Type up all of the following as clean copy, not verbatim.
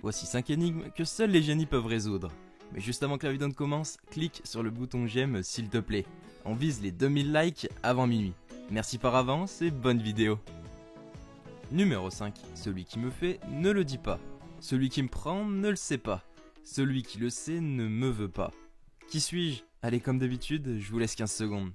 Voici 5 énigmes que seuls les génies peuvent résoudre. Mais juste avant que la vidéo ne commence, clique sur le bouton j'aime s'il te plaît. On vise les 2000 likes avant minuit. Merci par avance et bonne vidéo. Numéro 5. Celui qui me fait ne le dit pas. Celui qui me prend ne le sait pas. Celui qui le sait ne me veut pas. Qui suis-je? Allez, comme d'habitude, je vous laisse 15 secondes.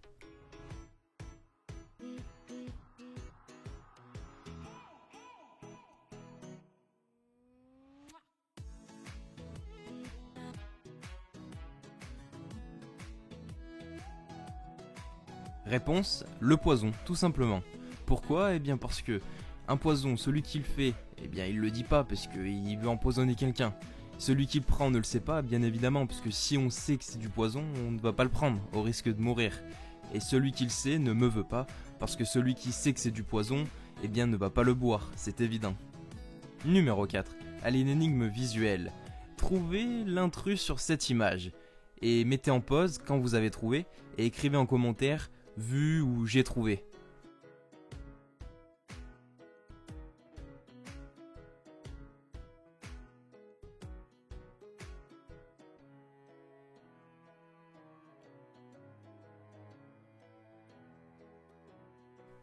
Réponse, le poison, tout simplement. Pourquoi? Eh bien parce que un poison, celui qui le fait, eh bien il le dit pas parce qu'il veut empoisonner quelqu'un. Celui qui le prend ne le sait pas, bien évidemment, parce que si on sait que c'est du poison, on ne va pas le prendre, au risque de mourir. Et celui qui le sait ne me veut pas, parce que celui qui sait que c'est du poison, eh bien ne va pas le boire, c'est évident. Numéro 4. Allez, une énigme visuelle. Trouvez l'intrus sur cette image. Et mettez en pause quand vous avez trouvé, et écrivez en commentaire vu ou j'ai trouvé.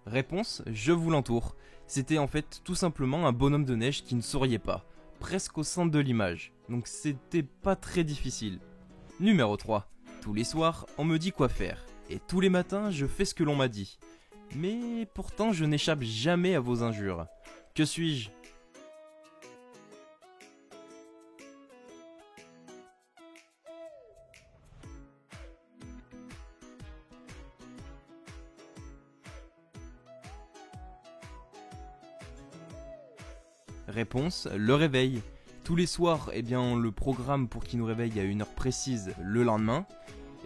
Réponse, je vous l'entoure. C'était en fait tout simplement un bonhomme de neige qui ne souriait pas, presque au centre de l'image, donc c'était pas très difficile. Numéro 3. Tous les soirs, on me dit quoi faire, et tous les matins, je fais ce que l'on m'a dit. Mais pourtant, je n'échappe jamais à vos injures. Que suis-je? Réponse, le réveil. Tous les soirs, eh bien, on le programme pour qu'il nous réveille à une heure précise le lendemain.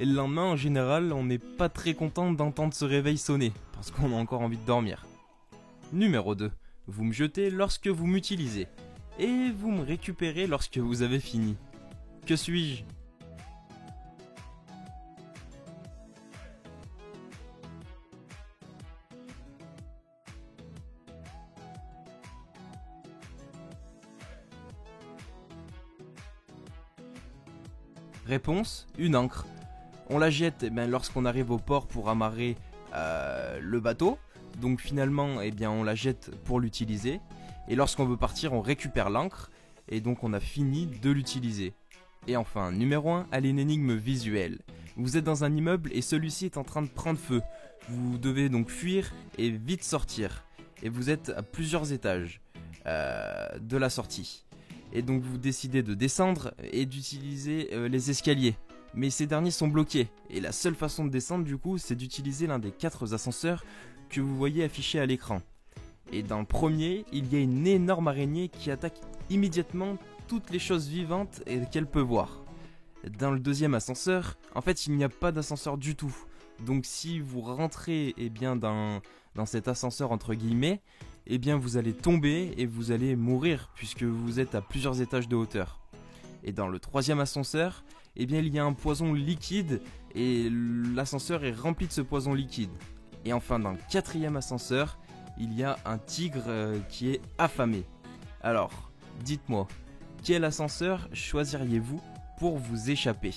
Et le lendemain, en général, on n'est pas très content d'entendre ce réveil sonner, parce qu'on a encore envie de dormir. Numéro 2. Vous me jetez lorsque vous m'utilisez. Et vous me récupérez lorsque vous avez fini. Que suis-je? Réponse, une ancre. On la jette lorsqu'on arrive au port pour amarrer le bateau. Donc finalement, on la jette pour l'utiliser. Et lorsqu'on veut partir, on récupère l'ancre. Et donc on a fini de l'utiliser. Et enfin, numéro 1, allez, une énigme visuelle. Vous êtes dans un immeuble et celui-ci est en train de prendre feu. Vous devez donc fuir et vite sortir. Et vous êtes à plusieurs étages de la sortie. Et donc vous décidez de descendre et d'utiliser les escaliers. Mais ces derniers sont bloqués. Et la seule façon de descendre du coup, c'est d'utiliser l'un des 4 ascenseurs que vous voyez affiché à l'écran. Et dans le premier, il y a une énorme araignée qui attaque immédiatement toutes les choses vivantes qu'elle peut voir. Dans le deuxième ascenseur, en fait il n'y a pas d'ascenseur du tout. Donc si vous rentrez dans cet ascenseur entre guillemets, vous allez tomber et vous allez mourir puisque vous êtes à plusieurs étages de hauteur. Et dans le troisième ascenseur, il y a un poison liquide et l'ascenseur est rempli de ce poison liquide. Et enfin dans le quatrième ascenseur, il y a un tigre qui est affamé. Alors, dites-moi, quel ascenseur choisiriez-vous pour vous échapper ?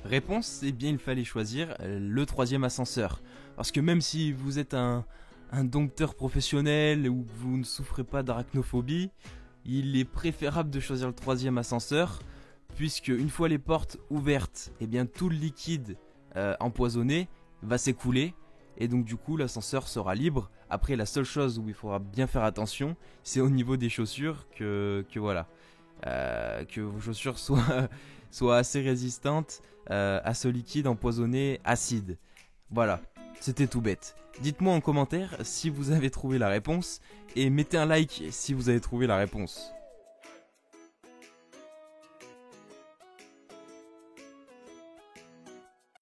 Réponse, il fallait choisir le troisième ascenseur. Parce que même si vous êtes un dompteur professionnel ou que vous ne souffrez pas d'arachnophobie, il est préférable de choisir le troisième ascenseur, puisque une fois les portes ouvertes, tout le liquide empoisonné va s'écouler, et donc du coup l'ascenseur sera libre. Après, la seule chose où il faudra bien faire attention, c'est au niveau des chaussures que vos chaussures soient assez résistantes à ce liquide empoisonné acide. Voilà, c'était tout bête. Dites-moi en commentaire si vous avez trouvé la réponse et mettez un like si vous avez trouvé la réponse.